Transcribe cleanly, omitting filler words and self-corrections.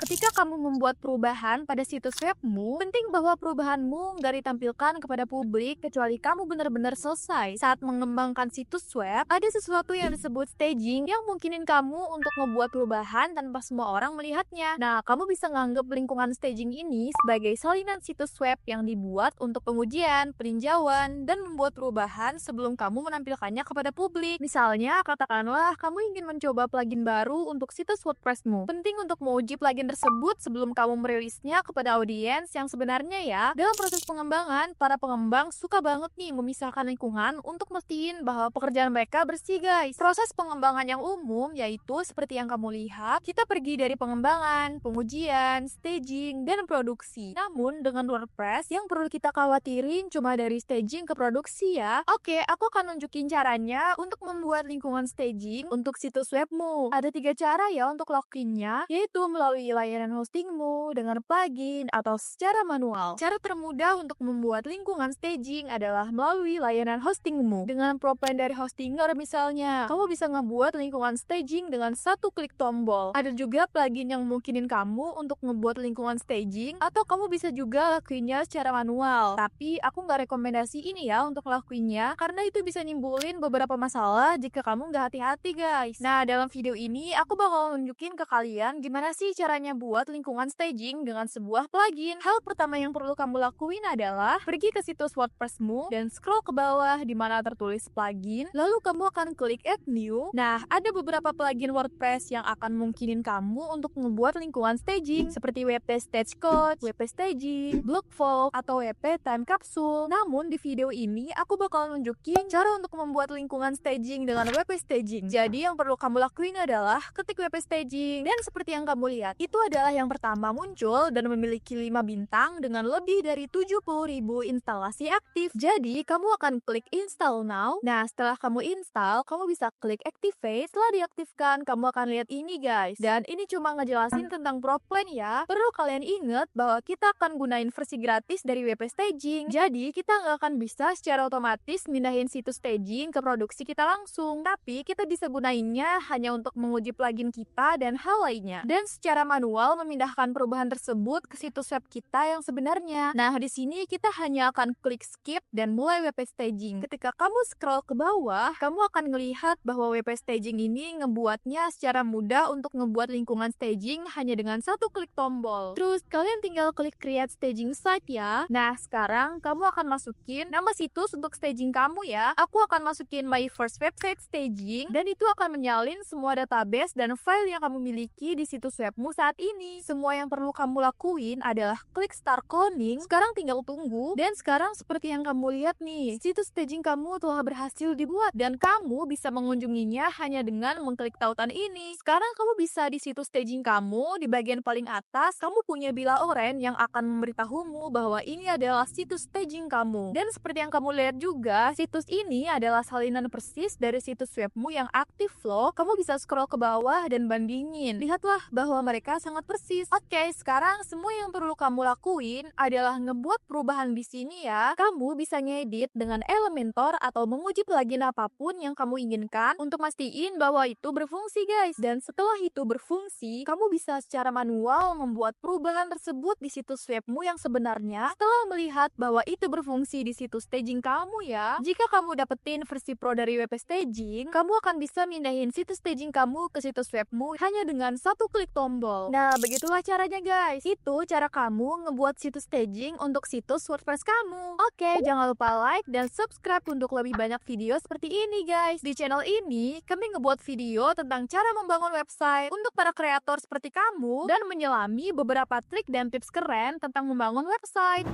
Ketika kamu membuat perubahan pada situs webmu, penting bahwa perubahanmu nggak ditampilkan kepada publik kecuali kamu benar-benar selesai. Saat mengembangkan situs web, ada sesuatu yang disebut staging yang mungkinin kamu untuk membuat perubahan tanpa semua orang melihatnya. Nah, kamu bisa nganggap lingkungan staging ini sebagai salinan situs web yang dibuat untuk pengujian, peninjauan, dan membuat perubahan sebelum kamu menampilkannya kepada publik. Misalnya, katakanlah kamu ingin mencoba plugin baru untuk situs WordPressmu. Penting untuk menguji plugin tersebut sebelum kamu merilisnya kepada audiens yang sebenarnya ya. Dalam proses pengembangan, para pengembang suka banget nih memisahkan lingkungan untuk mestiin bahwa pekerjaan mereka bersih guys. Proses pengembangan yang umum yaitu seperti yang kamu lihat, kita pergi dari pengembangan, pengujian, staging, dan produksi. Namun dengan WordPress yang perlu kita khawatirin cuma dari staging ke produksi ya. Oke, aku akan nunjukin caranya untuk membuat lingkungan staging untuk situs webmu. Ada 3 cara ya untuk loginnya, yaitu melalui layanan hostingmu, dengan plugin, atau secara manual. Cara termudah untuk membuat lingkungan staging adalah melalui layanan hostingmu. Dengan pro plan dari hostinger misalnya, kamu bisa ngebuat lingkungan staging dengan satu klik tombol. Ada juga plugin yang memungkinin kamu untuk ngebuat lingkungan staging, atau kamu bisa juga lakuinnya secara manual. Tapi aku nggak rekomendasi ini ya untuk lakuinnya, karena itu bisa nimbulin beberapa masalah jika kamu nggak hati-hati guys. Nah, dalam video ini aku bakal nunjukin ke kalian gimana sih caranya buat lingkungan staging dengan sebuah plugin. Hal pertama yang perlu kamu lakuin adalah pergi ke situs WordPressmu dan scroll ke bawah di mana tertulis plugin, lalu kamu akan klik add new. Nah, ada beberapa plugin WordPress yang akan mungkinin kamu untuk membuat lingkungan staging seperti WP Stage Code, WP Staging, Block Vault, atau WP Time Capsule. Namun di video ini aku bakal nunjukin cara untuk membuat lingkungan staging dengan WP Staging. Jadi yang perlu kamu lakuin adalah ketik WP Staging, dan seperti yang kamu lihat, itu adalah yang pertama muncul dan memiliki 5 bintang dengan lebih dari 70.000 instalasi aktif. Jadi, kamu akan klik install now. Nah, setelah kamu install, kamu bisa klik activate. Setelah diaktifkan, kamu akan lihat ini guys. Dan ini cuma ngejelasin tentang pro plan ya. Perlu kalian ingat bahwa kita akan gunain versi gratis dari WP Staging. Jadi, kita nggak akan bisa secara otomatis mindahin situs staging ke produksi kita langsung. Tapi, kita bisa gunainnya hanya untuk menguji plugin kita dan hal lainnya. Dan secara manual memindahkan perubahan tersebut ke situs web kita yang sebenarnya. Nah, di sini kita hanya akan klik skip dan mulai WP Staging. Ketika kamu scroll ke bawah, kamu akan melihat bahwa WP Staging ini ngebuatnya secara mudah untuk ngebuat lingkungan staging hanya dengan satu klik tombol. Terus, kalian tinggal klik create staging site ya. Nah, sekarang kamu akan masukin nama situs untuk staging kamu ya. Aku akan masukin my first website staging, dan itu akan menyalin semua database dan file yang kamu miliki di situs webmu saat ini. Semua yang perlu kamu lakuin adalah klik start cloning. Sekarang tinggal tunggu. Dan sekarang seperti yang kamu lihat nih, situs staging kamu telah berhasil dibuat dan kamu bisa mengunjunginya hanya dengan mengklik tautan ini. Sekarang kamu bisa di situs staging kamu, di bagian paling atas kamu punya bila oranye yang akan memberitahumu bahwa ini adalah situs staging kamu. Dan seperti yang kamu lihat juga, situs ini adalah salinan persis dari situs webmu yang aktif loh. Kamu bisa scroll ke bawah dan bandingin. Lihatlah bahwa mereka sangat persis. Oke, sekarang semua yang perlu kamu lakuin adalah ngebuat perubahan di sini ya. Kamu bisa ngedit dengan Elementor atau menguji plugin apapun yang kamu inginkan untuk mastiin bahwa itu berfungsi guys. Dan setelah itu berfungsi, kamu bisa secara manual membuat perubahan tersebut di situs webmu yang sebenarnya setelah melihat bahwa itu berfungsi di situs staging kamu ya. Jika kamu dapetin versi pro dari WP Staging, kamu akan bisa mindahin situs staging kamu ke situs webmu hanya dengan satu klik tombol. Nah, begitulah caranya guys. Itu cara kamu ngebuat situs staging untuk situs WordPress kamu. Oke, jangan lupa like dan subscribe untuk lebih banyak video seperti ini guys. Di channel ini, kami ngebuat video tentang cara membangun website untuk para kreator seperti kamu dan menyelami beberapa trik dan tips keren tentang membangun website.